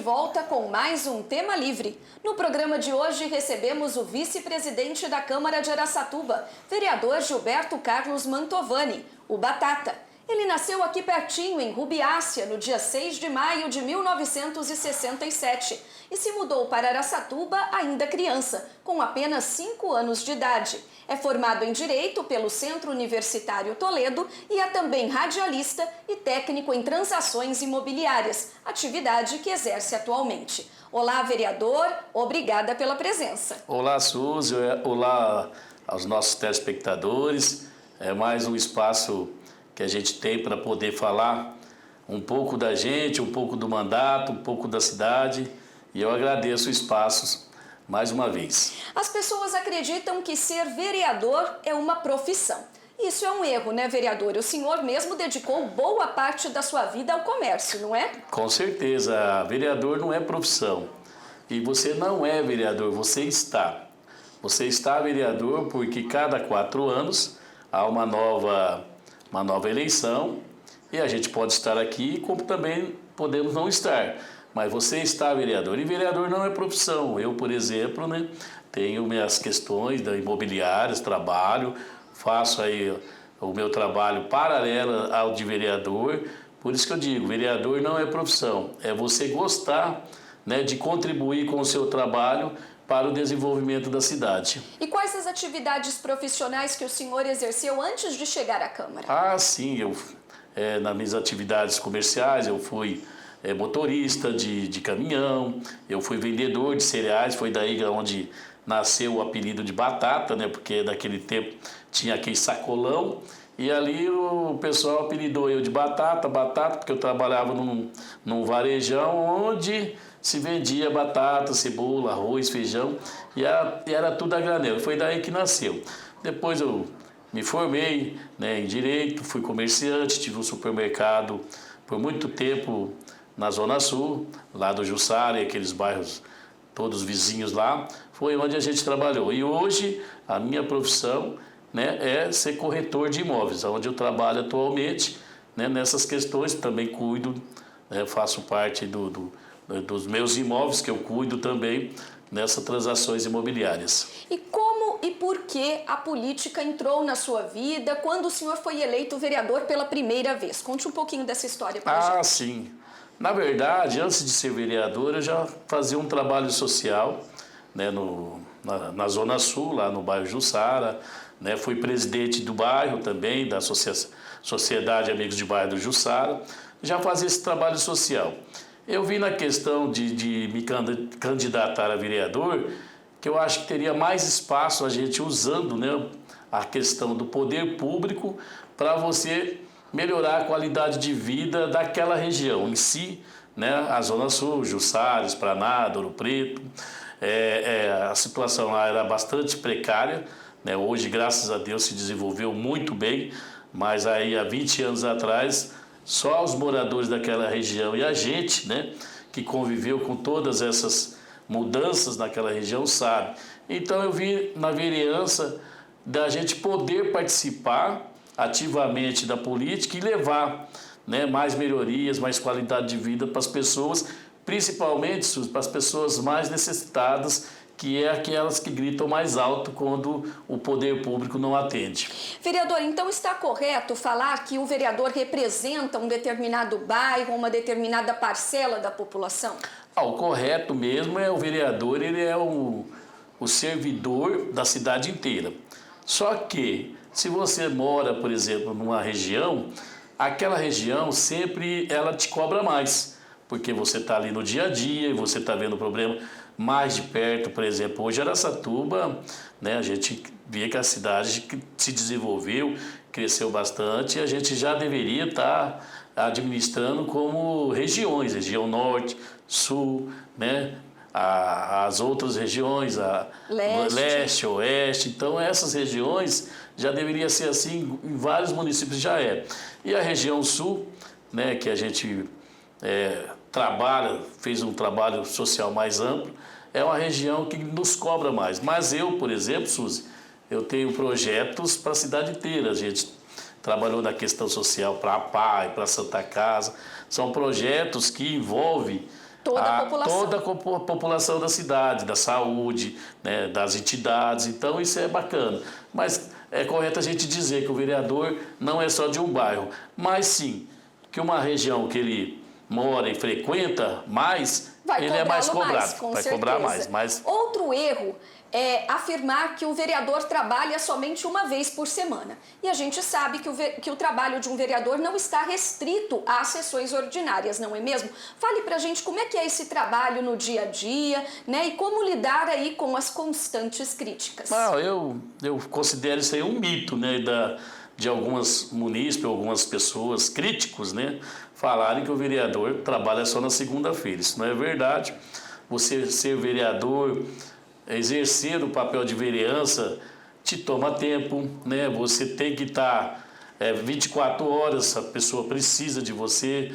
volta com mais um Tema Livre. No programa de hoje recebemos o vice-presidente da Câmara de Araçatuba, vereador Gilberto Carlos Mantovani, o Batata. Ele nasceu aqui pertinho, em Rubiácea, no dia 6 de maio de 1967 e se mudou para Araçatuba ainda criança, com apenas 5 anos de idade. É formado em Direito pelo Centro Universitário Toledo e é também radialista e técnico em transações imobiliárias, atividade que exerce atualmente. Olá, vereador, obrigada pela presença. Olá, Suzy, olá aos nossos telespectadores. É mais um espaço que a gente tem para poder falar um pouco da gente, um pouco do mandato, um pouco da cidade. E eu agradeço o espaço mais uma vez. As pessoas acreditam que ser vereador é uma profissão. Isso é um erro, né, vereador? O senhor mesmo dedicou boa parte da sua vida ao comércio, não é? Com certeza, vereador não é profissão. E você não é vereador, você está. Você está vereador porque cada 4 anos há uma nova eleição e a gente pode estar aqui como também podemos não estar. Mas você está vereador e vereador não é profissão. Eu, por exemplo, tenho minhas questões da imobiliárias, trabalho, faço aí o meu trabalho paralelo ao de vereador. Por isso que eu digo, vereador não é profissão, é você gostar, de contribuir com o seu trabalho para o desenvolvimento da cidade. E quais as atividades profissionais que o senhor exerceu antes de chegar à Câmara? Ah, sim, nas minhas atividades comerciais eu fui motorista de caminhão, eu fui vendedor de cereais, foi daí onde nasceu o apelido de Batata, porque naquele tempo tinha aquele sacolão, e ali o pessoal apelidou eu de Batata, porque eu trabalhava num varejão onde se vendia batata, cebola, arroz, feijão, e era tudo a granel. Foi daí que nasceu. Depois eu me formei em Direito, fui comerciante, tive um supermercado por muito tempo na Zona Sul, lá do Jussara e aqueles bairros todos vizinhos lá, foi onde a gente trabalhou. E hoje a minha profissão é ser corretor de imóveis, onde eu trabalho atualmente, nessas questões, também cuido, faço parte dos meus imóveis que eu cuido também nessas transações imobiliárias. E como e por que a política entrou na sua vida quando o senhor foi eleito vereador pela primeira vez? Conte um pouquinho dessa história para a gente. Ah, sim. Na verdade, antes de ser vereador, eu já fazia um trabalho social na Zona Sul, lá no bairro Jussara. Fui presidente do bairro também, da Sociedade Amigos de Bairro do Jussara. Já fazia esse trabalho social. Eu vi na questão de me candidatar a vereador, que eu acho que teria mais espaço a gente usando a questão do poder público para você melhorar a qualidade de vida daquela região em si, a Zona Sul, Jussara, Esplanada, Ouro Preto. A situação lá era bastante precária, hoje, graças a Deus, se desenvolveu muito bem, mas aí há 20 anos atrás, só os moradores daquela região e a gente, que conviveu com todas essas mudanças naquela região, sabe. Então eu vi na vereança da gente poder participar ativamente da política e levar mais melhorias, mais qualidade de vida para as pessoas, principalmente para as pessoas mais necessitadas, que é aquelas que gritam mais alto quando o poder público não atende. Vereador, então está correto falar que o vereador representa um determinado bairro, uma determinada parcela da população? O correto mesmo é o vereador, ele é o servidor da cidade inteira. Só que, se você mora, por exemplo, numa região, aquela região sempre ela te cobra mais, porque você está ali no dia a dia e você está vendo o problema mais de perto. Por exemplo, hoje Araçatuba, a gente vê que a cidade se desenvolveu, cresceu bastante e a gente já deveria estar administrando como regiões, região norte, sul, as outras regiões, leste, oeste. Então essas regiões já deveria ser assim, em vários municípios já é. E a região sul, que a gente fez um trabalho social mais amplo, é uma região que nos cobra mais. Mas eu, por exemplo, Suzy, eu tenho projetos para a cidade inteira. A gente trabalhou na questão social para a PAI, para a Santa Casa. São projetos que envolvem toda a população. Toda a população da cidade, da saúde, né, das entidades. Então, isso é bacana. Mas é correto a gente dizer que o vereador não é só de um bairro, mas sim que uma região que ele mora e frequenta mais, ele é mais cobrado. Vai cobrar mais. Mas... Outro erro é afirmar que o vereador trabalha somente uma vez por semana. E a gente sabe que o trabalho de um vereador não está restrito às sessões ordinárias, não é mesmo? Fale pra gente como é que é esse trabalho no dia a dia, né? E como lidar aí com as constantes críticas. Eu considero isso aí um mito, né? De algumas munícipes, algumas pessoas, críticos, né? Falarem que o vereador trabalha só na segunda-feira. Isso não é verdade. Você ser vereador, exercer o papel de vereança, te toma tempo, né? Você tem que estar 24 horas, a pessoa precisa de você.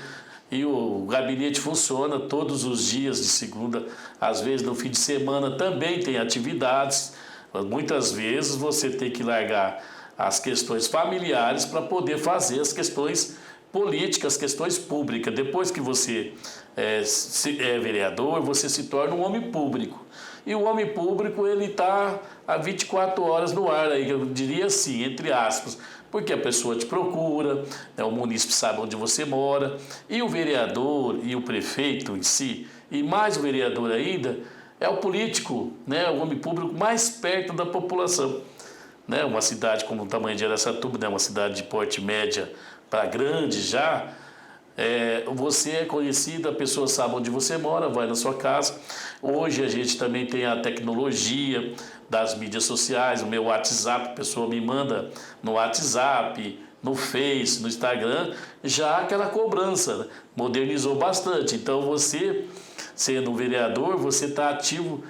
E o gabinete funciona todos os dias de segunda, às vezes no fim de semana também tem atividades. Muitas vezes você tem que largar as questões familiares para poder fazer as questões políticas, questões públicas. Depois que você é vereador, você se torna um homem público. E o homem público, ele está há 24 horas no ar, aí, eu diria assim, entre aspas, porque a pessoa te procura, né, o munícipe sabe onde você mora, e o vereador e o prefeito em si, e mais o vereador ainda, é o político, né, o homem público mais perto da população. Né, uma cidade como o tamanho de Araçatuba, né, uma cidade de porte média para grande já, você é conhecido, a pessoa sabe onde você mora, vai na sua casa. Hoje a gente também tem a tecnologia das mídias sociais, o meu WhatsApp, a pessoa me manda no WhatsApp, no Face, no Instagram, já aquela cobrança, né? Modernizou bastante. Então você, sendo um vereador, você está ativo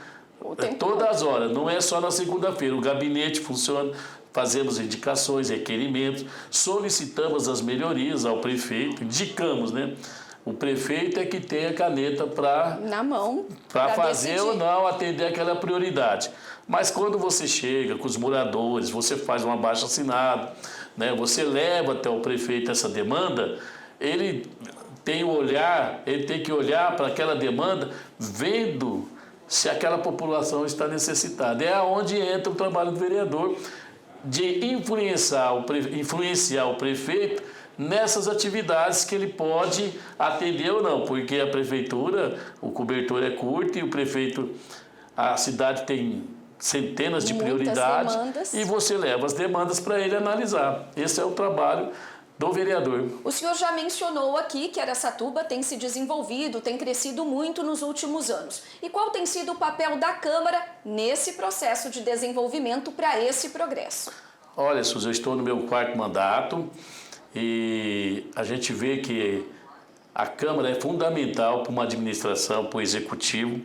todas as horas, não é só na segunda-feira. O gabinete funciona, fazemos indicações, requerimentos, solicitamos as melhorias ao prefeito, indicamos, né? O prefeito é que tem a caneta na mão para fazer decidir. Ou não atender aquela prioridade. Mas quando você chega com os moradores, você faz um abaixo-assinado, né? Você leva até o prefeito essa demanda, ele tem que olhar para aquela demanda vendo se aquela população está necessitada. É aonde entra o trabalho do vereador, de influenciar o prefeito nessas atividades que ele pode atender ou não, porque a prefeitura, o cobertor é curto e o prefeito, a cidade tem centenas de prioridades demandas. E você leva as demandas para ele analisar. Esse é o trabalho do vereador. O senhor já mencionou aqui que Araçatuba tem se desenvolvido, tem crescido muito nos últimos anos. E qual tem sido o papel da Câmara nesse processo de desenvolvimento para esse progresso? Olha, Suzy, eu estou no meu 4º mandato e a gente vê que a Câmara é fundamental para uma administração, para o executivo.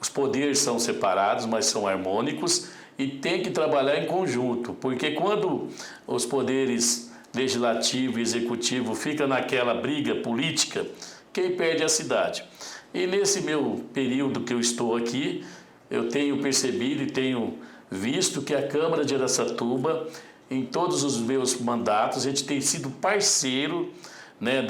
Os poderes são separados, mas são harmônicos e tem que trabalhar em conjunto, porque quando os poderes legislativo e executivo fica naquela briga política, quem perde é a cidade. E nesse meu período que eu estou aqui, eu tenho percebido e tenho visto que a Câmara de Araçatuba, em todos os meus mandatos, a gente tem sido parceiro, né,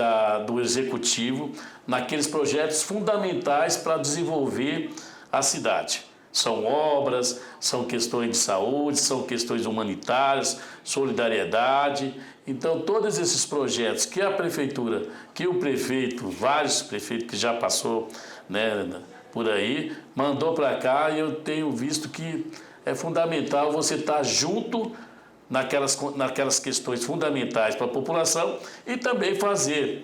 do executivo naqueles projetos fundamentais para desenvolver a cidade. São obras, são questões de saúde, são questões humanitárias, solidariedade. Então, todos esses projetos que a prefeitura, que o prefeito, vários prefeitos que já passou, né, por aí, mandou para cá, e eu tenho visto que é fundamental você estar junto naquelas questões fundamentais para a população e também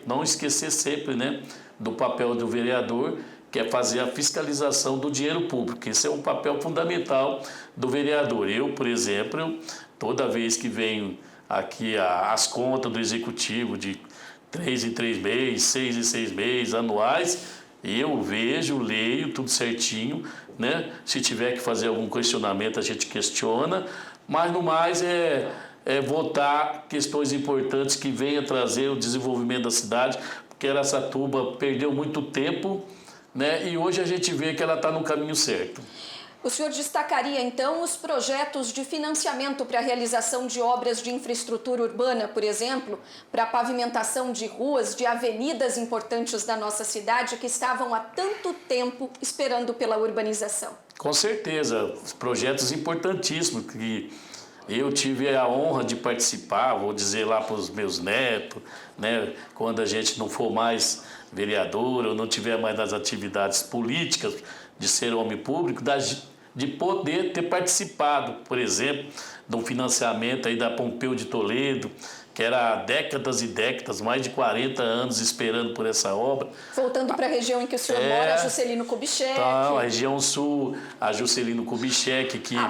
não esquecer sempre, né, do papel do vereador, que é fazer a fiscalização do dinheiro público. Esse é um papel fundamental do vereador. Eu, por exemplo, toda vez que venho aqui as contas do executivo de 3 em 3 meses, 6 em 6 meses, anuais, eu vejo, leio tudo certinho, né? Se tiver que fazer algum questionamento, a gente questiona, mas no mais é votar questões importantes que venham trazer o desenvolvimento da cidade, porque Araçatuba perdeu muito tempo, né? E hoje a gente vê que ela está no caminho certo. O senhor destacaria, então, os projetos de financiamento para a realização de obras de infraestrutura urbana, por exemplo, para a pavimentação de ruas, de avenidas importantes da nossa cidade que estavam há tanto tempo esperando pela urbanização? Com certeza, projetos importantíssimos que eu tive a honra de participar, vou dizer lá para os meus netos, né, quando a gente não for mais vereador ou não tiver mais nas atividades políticas de ser homem público, de poder ter participado, por exemplo, de um financiamento aí da Pompeu de Toledo, que era há décadas e décadas, mais de 40 anos esperando por essa obra. Voltando para a região em que o senhor mora, Juscelino Kubitschek. Então, a região sul, a Juscelino Kubitschek, a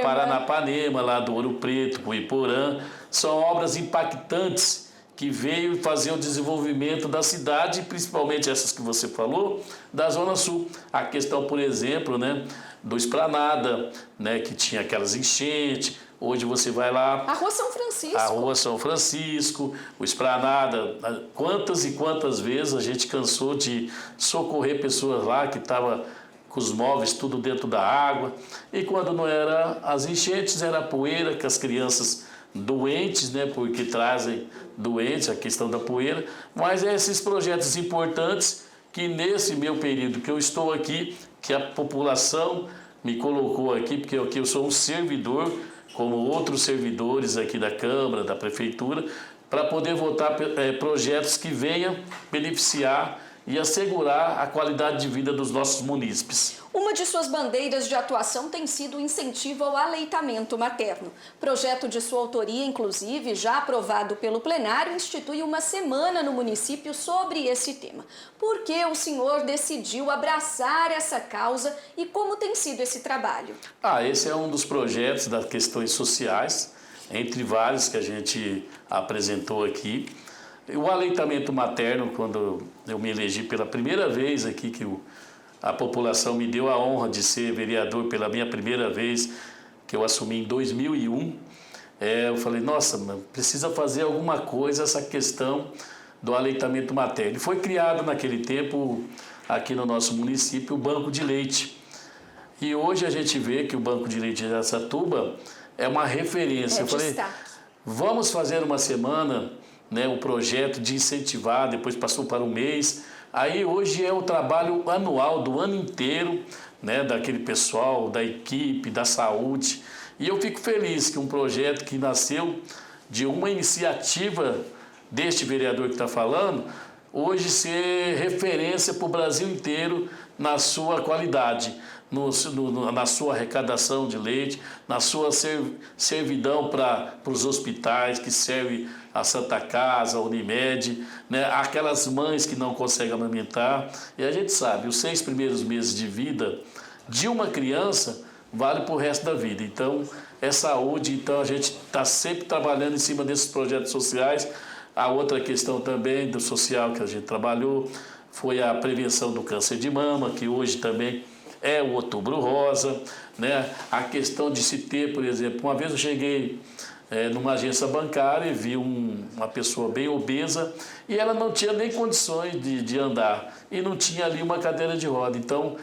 Paranapanema, lá do Ouro Preto, o Iporã, são obras impactantes que veio fazer o desenvolvimento da cidade, principalmente essas que você falou, da Zona Sul. A questão, por exemplo, né, do Esplanada, né, que tinha aquelas enchentes. Hoje você vai lá... A Rua São Francisco. A Rua São Francisco, o Esplanada. Quantas e quantas vezes a gente cansou de socorrer pessoas lá que estavam com os móveis tudo dentro da água. E quando não era as enchentes, era a poeira, que as crianças doentes, né, porque trazem doentes, a questão da poeira. Mas é esses projetos importantes que nesse meu período que eu estou aqui, que a população me colocou aqui, porque aqui eu sou um servidor, como outros servidores aqui da Câmara, da Prefeitura, para poder votar projetos que venham beneficiar e assegurar a qualidade de vida dos nossos munícipes. Uma de suas bandeiras de atuação tem sido o incentivo ao aleitamento materno. Projeto de sua autoria, inclusive, já aprovado pelo plenário, institui uma semana no município sobre esse tema. Por que o senhor decidiu abraçar essa causa e como tem sido esse trabalho? Esse é um dos projetos das questões sociais, entre vários que a gente apresentou aqui. O aleitamento materno, quando eu me elegi pela primeira vez aqui, que a população me deu a honra de ser vereador pela minha primeira vez, que eu assumi em 2001, eu falei, nossa, precisa fazer alguma coisa essa questão do aleitamento materno. E foi criado naquele tempo, aqui no nosso município, o Banco de Leite. E hoje a gente vê que o Banco de Leite de Araçatuba é uma referência. Eu falei, vamos fazer uma semana, né, um projeto de incentivar, depois passou para um mês. Aí hoje é o trabalho anual do ano inteiro, né, daquele pessoal, da equipe, da saúde. E eu fico feliz que um projeto que nasceu de uma iniciativa deste vereador que está falando, hoje ser referência para o Brasil inteiro na sua qualidade, na sua arrecadação de leite, na sua servidão para os hospitais que servem a Santa Casa, a Unimed, né? Aquelas mães que não conseguem amamentar. E a gente sabe, os 6 primeiros meses de vida de uma criança vale para o resto da vida. Então, é saúde, então a gente está sempre trabalhando em cima desses projetos sociais. A outra questão também do social que a gente trabalhou foi a prevenção do câncer de mama, que hoje também é o Outubro Rosa, né? A questão de se ter, por exemplo, uma vez eu cheguei numa agência bancária e vi uma pessoa bem obesa e ela não tinha nem condições de andar e não tinha ali uma cadeira de roda. Então,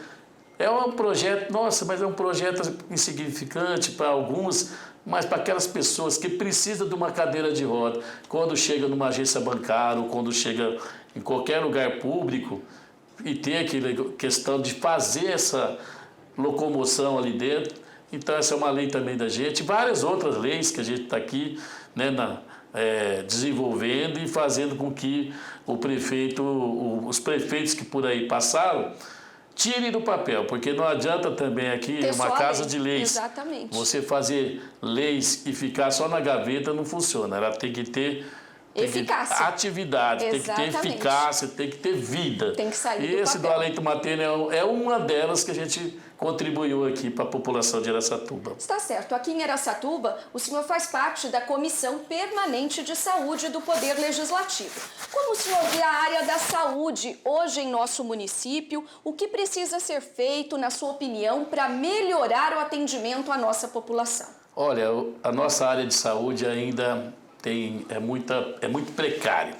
é um projeto, nossa, mas é um projeto insignificante para alguns, mas para aquelas pessoas que precisam de uma cadeira de roda, quando chega numa agência bancária ou quando chega em qualquer lugar público e tem aquela questão de fazer essa locomoção ali dentro. Então, essa é uma lei também da gente. Várias outras leis que a gente está aqui, né, desenvolvendo e fazendo com que os prefeitos que por aí passaram tirem do papel, porque não adianta também aqui uma casa de leis. Exatamente. Você fazer leis e ficar só na gaveta não funciona. Ela tem que ter eficácia. Atividade, Exatamente. Tem que ter eficácia, tem que ter vida. Tem que sair e do esse papel. do aleitamento materno é uma delas que a gente contribuiu aqui para a população de Araçatuba. Está certo. Aqui em Araçatuba, o senhor faz parte da Comissão Permanente de Saúde do Poder Legislativo. Como o senhor vê a área da saúde hoje em nosso município? O que precisa ser feito, na sua opinião, para melhorar o atendimento à nossa população? Olha, a nossa área de saúde ainda é muito precária.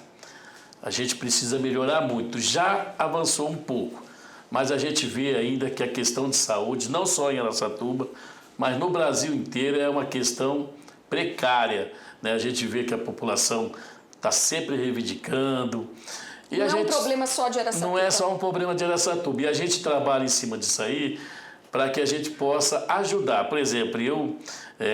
A gente precisa melhorar muito. Já avançou um pouco, mas a gente vê ainda que a questão de saúde, não só em Araçatuba, mas no Brasil inteiro, é uma questão precária, né? A gente vê que a população está sempre reivindicando. E não a é gente, um problema só de Araçatuba. Não é só um problema de Araçatuba. E a gente trabalha em cima disso aí para que a gente possa ajudar. Por exemplo, eu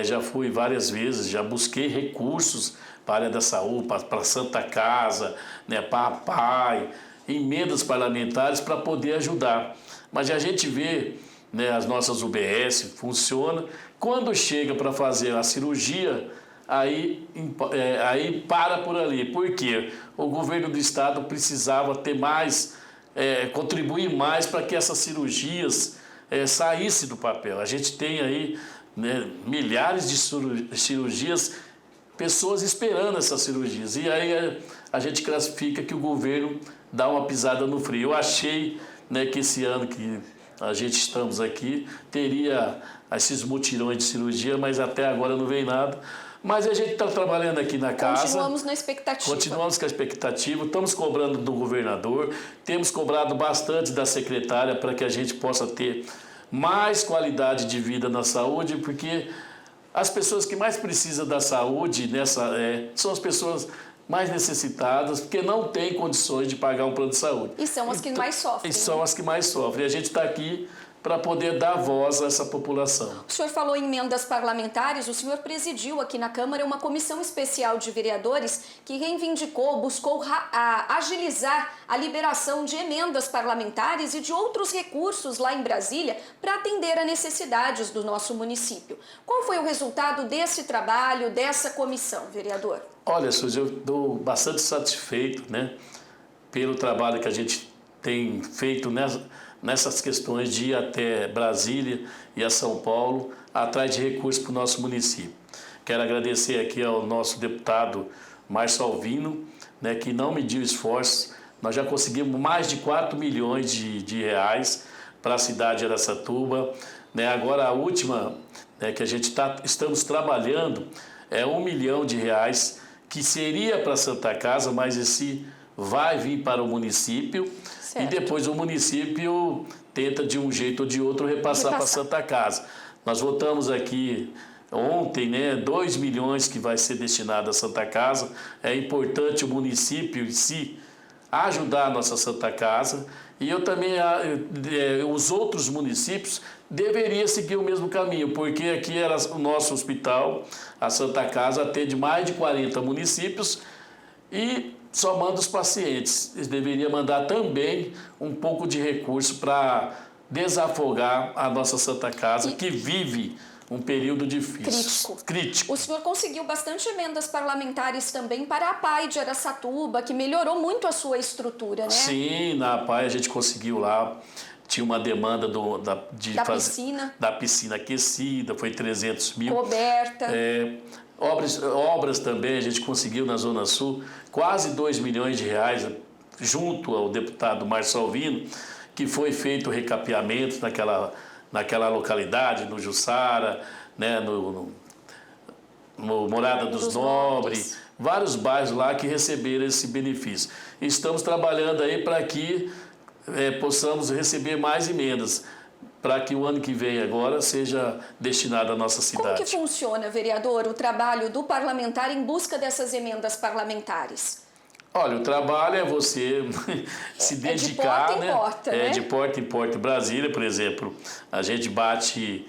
já fui várias vezes, já busquei recursos para a área da saúde, para a Santa Casa, né, para a PAI, emendas parlamentares para poder ajudar. Mas a gente vê, né, as nossas UBS funcionam. Quando chega para fazer a cirurgia, aí para por ali. Por quê? O governo do estado precisava ter mais, contribuir mais para que essas cirurgias saíssem do papel. A gente tem aí, né, milhares de cirurgias, pessoas esperando essas cirurgias. E aí a gente classifica que o governo dá uma pisada no freio. Eu achei, né, que esse ano que a gente estamos aqui, teria esses mutirões de cirurgia, mas até agora não veio nada. Mas a gente está trabalhando aqui na casa. Continuamos na expectativa. Continuamos com a expectativa, estamos cobrando do governador, temos cobrado bastante da secretária para que a gente possa ter mais qualidade de vida na saúde, porque as pessoas que mais precisam da saúde são as pessoas mais necessitadas, porque não têm condições de pagar um plano de saúde. E são as que mais sofrem. E são as que mais sofrem. E a gente está aqui para poder dar voz a essa população. O senhor falou em emendas parlamentares, o senhor presidiu aqui na Câmara uma comissão especial de vereadores que reivindicou, buscou agilizar a liberação de emendas parlamentares e de outros recursos lá em Brasília para atender a necessidades do nosso município. Qual foi o resultado desse trabalho, dessa comissão, vereador? Olha, Suzy, eu estou bastante satisfeito, né, pelo trabalho que a gente tem feito nessas questões de ir até Brasília e a São Paulo atrás de recursos para o nosso município. Quero agradecer aqui ao nosso deputado Márcio Alvino, né, que não mediu esforços. Nós já conseguimos mais de 4 milhões de reais para a cidade de Araçatuba. Né? Agora a última, né, que a gente estamos trabalhando é 1 milhão de reais, que seria para a Santa Casa, mas esse vai vir para o município. Certo. E depois o município tenta de um jeito ou de outro repassar para a Santa Casa. Nós votamos aqui ontem, né, 2 milhões que vai ser destinado à Santa Casa. É importante o município em si ajudar a nossa Santa Casa. E eu também, os outros municípios deveriam seguir o mesmo caminho, porque aqui era o nosso hospital, a Santa Casa atende mais de 40 municípios e só manda os pacientes. Eles deveriam mandar também um pouco de recurso para desafogar a nossa Santa Casa, que vive um período difícil. Crítico. O senhor conseguiu bastante emendas parlamentares também para a PAI de Araçatuba, que melhorou muito a sua estrutura, né? Sim, na PAI a gente conseguiu lá. Tinha uma demanda da piscina aquecida, foi 300 mil. Coberta. Obras também a gente conseguiu na Zona Sul, quase 2 milhões de reais, junto ao deputado Márcio Alvino, que foi feito o recapeamento naquela localidade, no Jussara, né, no Morada dos Nobres, vários bairros lá que receberam esse benefício. Estamos trabalhando aí para que possamos receber mais emendas, para que o ano que vem agora seja destinado à nossa cidade. Como que funciona, vereador, o trabalho do parlamentar em busca dessas emendas parlamentares? Olha, o trabalho é você se dedicar, de porta em porta, né? De porta em porta. Em Brasília, por exemplo, a gente bate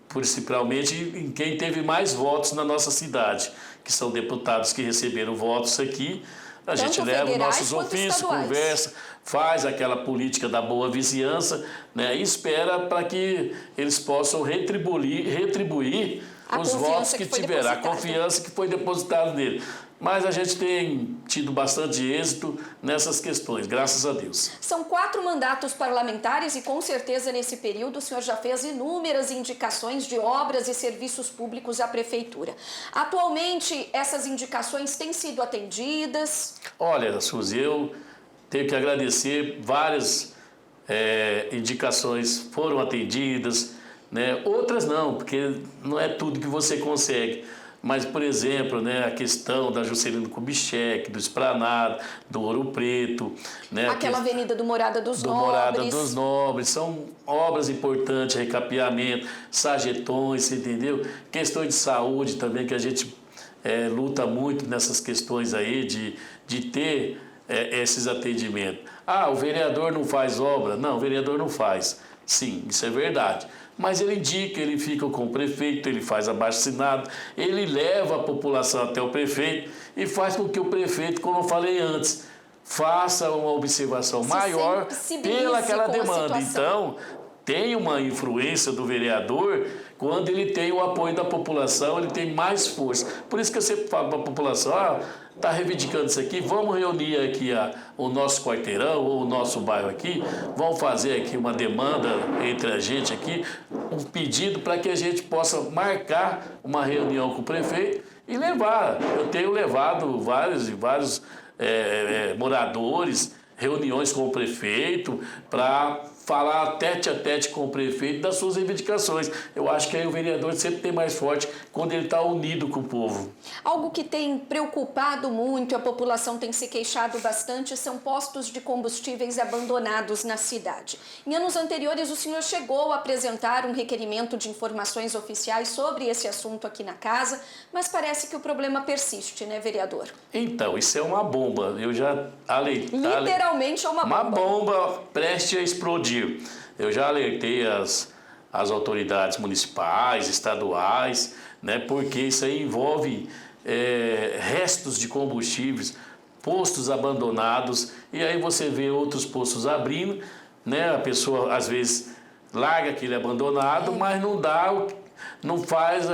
principalmente em quem teve mais votos na nossa cidade, que são deputados que receberam votos aqui. A gente leva os nossos ofícios, conversa, faz aquela política da boa vizinhança, né, e espera para que eles possam retribuir os votos que tiveram, a confiança que foi depositada nele. Mas a gente tem tido bastante êxito nessas questões, graças a Deus. São 4 mandatos parlamentares e com certeza nesse período o senhor já fez inúmeras indicações de obras e serviços públicos à prefeitura. Atualmente essas indicações têm sido atendidas? Olha, Suzy, eu tenho que agradecer, várias indicações foram atendidas, né? Outras não, porque não é tudo que você consegue. Mas, por exemplo, né, a questão da Juscelino Kubitschek, do Esplanada, do Ouro Preto... Né, aquela avenida do Morada dos Nobres. Morada dos Nobres, são obras importantes, recapeamento, sarjetões, você entendeu? Questões de saúde também, que a gente luta muito nessas questões aí de ter esses atendimentos. Ah, o vereador não faz obra? Não, o vereador não faz. Sim, isso é verdade. Mas ele indica, ele fica com o prefeito, ele faz abaixo-assinado, ele leva a população até o prefeito e faz com que o prefeito, como eu falei antes, faça uma observação maior pelaquela demanda. Então, tem uma influência do vereador quando ele tem o apoio da população, ele tem mais força. Por isso que eu sempre falo para a população, está reivindicando isso aqui, vamos reunir aqui o nosso quarteirão ou o nosso bairro aqui, vamos fazer aqui uma demanda entre a gente aqui, um pedido para que a gente possa marcar uma reunião com o prefeito e levar. Eu tenho levado vários moradores, reuniões com o prefeito, para falar tete a tete com o prefeito das suas reivindicações. Eu acho que aí o vereador sempre tem mais forte quando ele está unido com o povo. Algo que tem preocupado muito, a população tem se queixado bastante, são postos de combustíveis abandonados na cidade. Em anos anteriores, o senhor chegou a apresentar um requerimento de informações oficiais sobre esse assunto aqui na casa, mas parece que o problema persiste, né, vereador? Então, isso é uma bomba. Eu já alertei. Literalmente é uma bomba. Uma bomba prestes a explodir. Eu já alertei as autoridades municipais, estaduais, né, porque isso aí envolve restos de combustíveis, postos abandonados, e aí você vê outros postos abrindo, né, a pessoa às vezes larga aquele abandonado, mas não faz,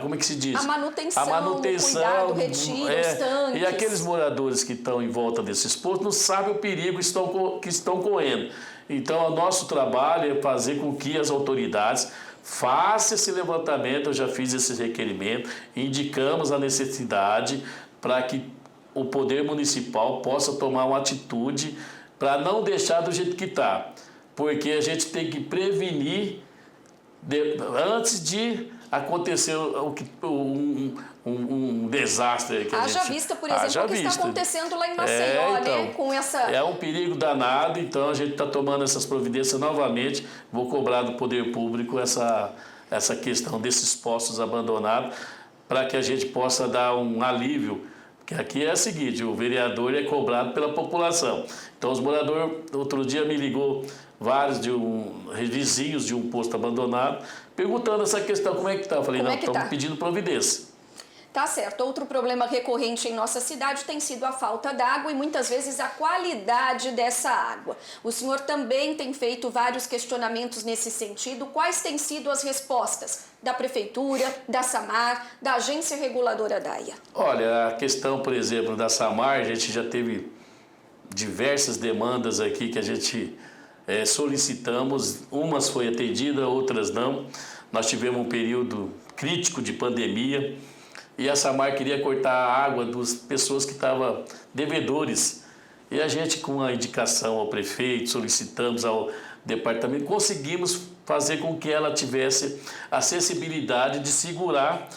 como é que se diz? A manutenção, o cuidado, o retiro, os tanques. E aqueles moradores que estão em volta desses postos não sabem o perigo que estão correndo. Então, o nosso trabalho é fazer com que as autoridades façam esse levantamento. Eu já fiz esse requerimento, indicamos a necessidade para que o poder municipal possa tomar uma atitude para não deixar do jeito que está. Porque a gente tem que prevenir antes de acontecer um desastre. Haja vista, por exemplo, o que está acontecendo lá em Maceió, então, né? Com essa... É um perigo danado, então a gente está tomando essas providências novamente. Vou cobrar do poder público essa questão desses postos abandonados, para que a gente possa dar um alívio. Porque aqui é o seguinte, o vereador é cobrado pela população. Então os moradores, outro dia me ligou vários vizinhos de um posto abandonado, perguntando essa questão, como é que está? Eu falei, não, estamos pedindo providência. Tá certo. Outro problema recorrente em nossa cidade tem sido a falta d'água e muitas vezes a qualidade dessa água. O senhor também tem feito vários questionamentos nesse sentido. Quais têm sido as respostas da Prefeitura, da SAMAR, da Agência Reguladora DAIA? Olha, a questão, por exemplo, da SAMAR, a gente já teve diversas demandas aqui que a gente solicitamos. Umas foi atendida, outras não. Nós tivemos um período crítico de pandemia, e a SAMAR queria cortar a água das pessoas que estavam devedores. E a gente, com a indicação ao prefeito, solicitamos ao departamento, conseguimos fazer com que ela tivesse a sensibilidade de segurar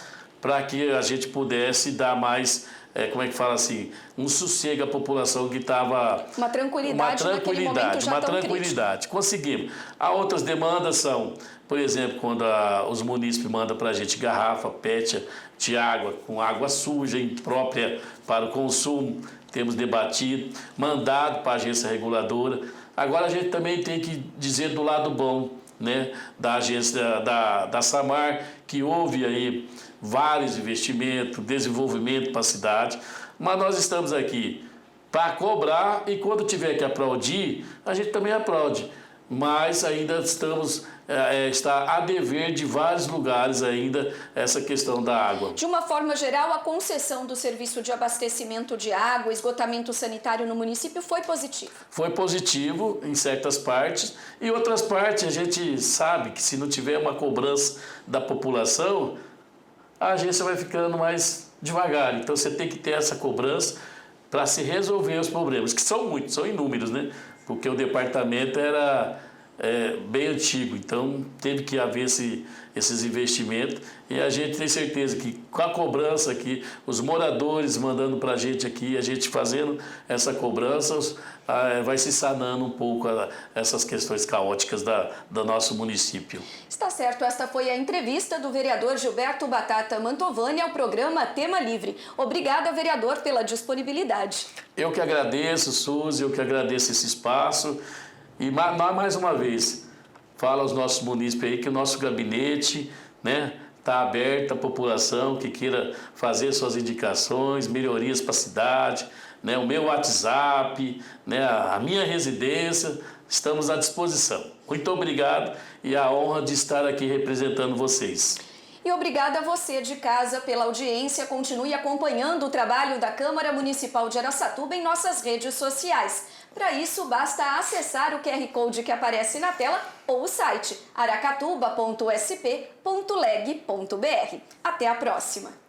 para que a gente pudesse dar mais, como é que fala assim, um sossego à população que estava... Uma tranquilidade naquele momento já tão crítico. Conseguimos. Há outras demandas são, por exemplo, quando os munícipes mandam para a gente garrafa, PET de água, com água suja, imprópria para o consumo, temos debatido, mandado para a agência reguladora. Agora a gente também tem que dizer do lado bom, né, da agência da SAMAR, que houve aí vários investimentos, desenvolvimento para a cidade, mas nós estamos aqui para cobrar, e quando tiver que aplaudir, a gente também aplaude. Mas ainda está a dever de vários lugares ainda essa questão da água. De uma forma geral, a concessão do serviço de abastecimento de água, esgotamento sanitário no município foi positivo? Foi positivo em certas partes, e outras partes a gente sabe que se não tiver uma cobrança da população, a agência vai ficando mais devagar. Então você tem que ter essa cobrança para se resolver os problemas, que são muitos, são inúmeros, né? Porque o departamento bem antigo, então teve que haver esses investimentos e a gente tem certeza que com a cobrança aqui, os moradores mandando para a gente aqui, a gente fazendo essa cobrança, vai se sanando um pouco essas questões caóticas do nosso município. Está certo, esta foi a entrevista do vereador Gilberto Batata Mantovani ao programa Tema Livre. Obrigada, vereador, pela disponibilidade. Eu que agradeço, Suzy, eu que agradeço esse espaço. E mais uma vez, fala aos nossos munícipes aí que o nosso gabinete, né, está aberto à população que queira fazer suas indicações, melhorias para a cidade, né, o meu WhatsApp, né, a minha residência, estamos à disposição. Muito obrigado e a honra de estar aqui representando vocês. E obrigada a você de casa pela audiência. Continue acompanhando o trabalho da Câmara Municipal de Araçatuba em nossas redes sociais. Para isso, basta acessar o QR Code que aparece na tela ou o site aracatuba.sp.leg.br. Até a próxima!